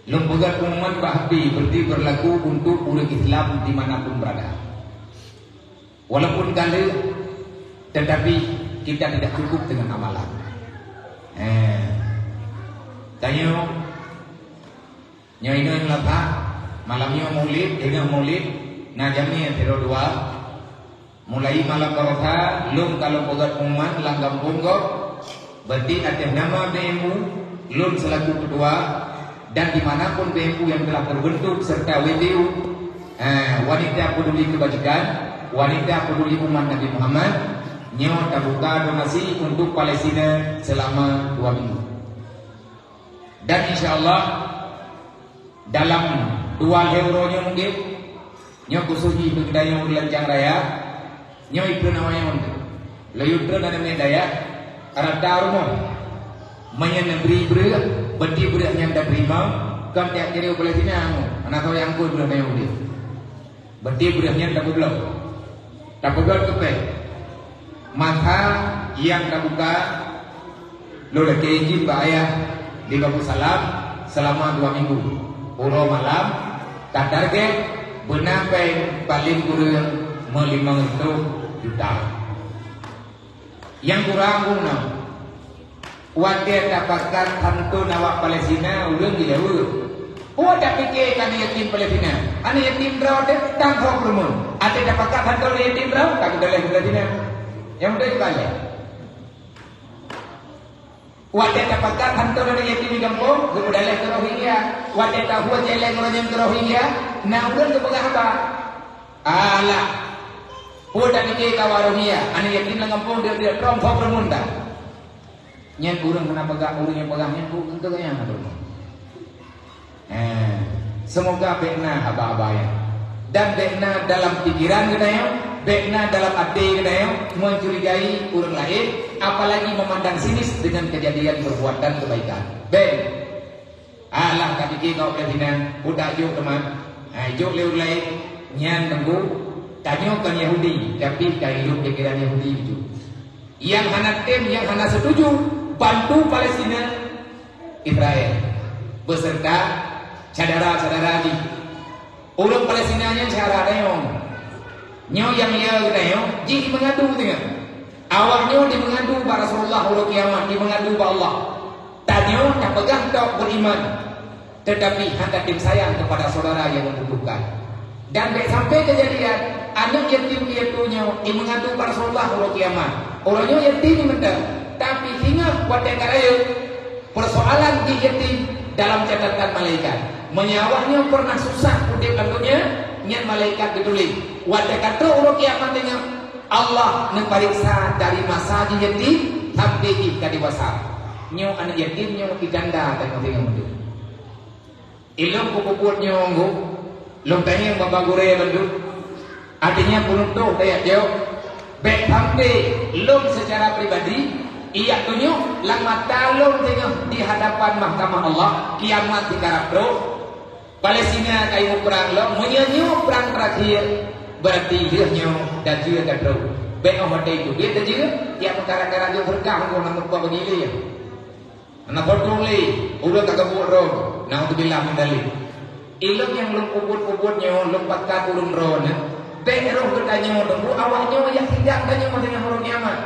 Lembaga pengumuman Bahdi berarti berlaku untuk umat Islam dimanapun berada. Walaupun kali, tetapi kita tidak cukup dengan amalan. Tanya, nyoy lapa, malamnya maulid, nah jamnya tero dua, mulai malam barokah, lum kalau pegat pengumuman langgam bonggok, berarti atas nama BMU, lum selaku kedua. Dan dimanapun BMU yang telah terbentuk serta WTU, wanita peduli kebajikan, wanita peduli umat Nabi Muhammad, nyawa terbuka donasi untuk Palestina selama 2 minggu. Dan insya Allah dalam 2 euronya mungkin nyawa kusuhi begedaya berlancang raya, nyawa itu namanya untuk layutran dan medaya arada rumah menyen beri beti berat yang dah terima kan tiap kiri boleh sini anak kau yang kau belum mahu dia beti beratnya tak belum tak belum kepe mata yang terbuka lo lagi izin bahaya di Babu Salam selama 2 minggu puluh malam tak target benar paling kurang 500 juta yang kurang guna wadah dapatkan hantu nawak Palestina ulun gila ulun. Tak fikir kan yatim Palestina. Ane yatim berau deh tangkap rumun. Ada dapatkan hantu yatim berau tak boleh Palestina. Yang mudah dibalik. Wadah dapatkan hantu dari yatim di kampung kemudian ke Rohingya. Wadah tahu jelek orang ke Rohingya. Nah ulun ke pegang apa? Alah. Tak fikir kawan Rohingya. Ane yatim di kampung dia tangkap rumun dah. Nyen urang kenapa gak urang yang pegang nyen bu untuk yang ada. Semoga bekna aba-abaya dan bekna dalam pikiran kita bekna dalam hati kita mencurigai orang lain, apalagi memandang sinis dengan kejadian perbuatan kebaikan. Alah tak fikir kau kesinan, udah jauh teman, jauh lewat lain, nyen tunggu, tanya kan Yahudi, tapi kaya hidup pikiran Yahudi itu. Yang hana tim, yang hana setuju. Bantu Palestina Israel beserta saudara-saudara di orang Palestina nya cara reong nyo yang ia reong jadi mengadu dengan awaknya di mengadu pada Rasulullah ulul kiamat di mengadu pada Allah tanyo tak pegang tak beriman tetapi hendak tim sayang kepada saudara yang membutuhkan dan sampai kejadian anak yatim itunya di mengadu pada Rasulullah ulul kiamat orangnya yatim mentah tapi hingga pada karaya persoalan yatim dalam catatan malaikat menyawahnya pernah susah untuk tentunya nyat malaikat ditulis pada kata urut kiamat dengan Allah memperiksa dari masa yatim sampai ke dewasa nyo anak yatim nyo janda tengok itu ilmu pupuknya nggu lompengnya babagure bandut artinya penuntuh daya jauh baik sampai lom secara pribadi ia tunjuk lama talung tengok di hadapan mahkamah Allah kiamat di Karabdo Palestina kayu perang lo menyanyi perang terakhir berarti dia nyo dan juga kadro baik orang itu dia dan juga yang perkara-kara dia berkah untuk nama buat begini ya anak berduli udah kagak burung nah untuk bilang mendali ilmu yang lu kubut-kubutnya lompat turun ron baik roh bertanya tunggu awalnya yang tidak tanya dengan orang kiamat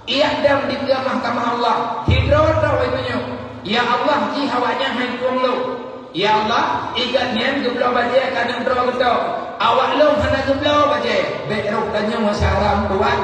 ia dam di mahkamah Allah hidrot itunya ya Allah ji hawanya handphone lo ya Allah igatnya geblo baje kadang draw betul awak lo hana geblo baje baik roh tanya masalah tuan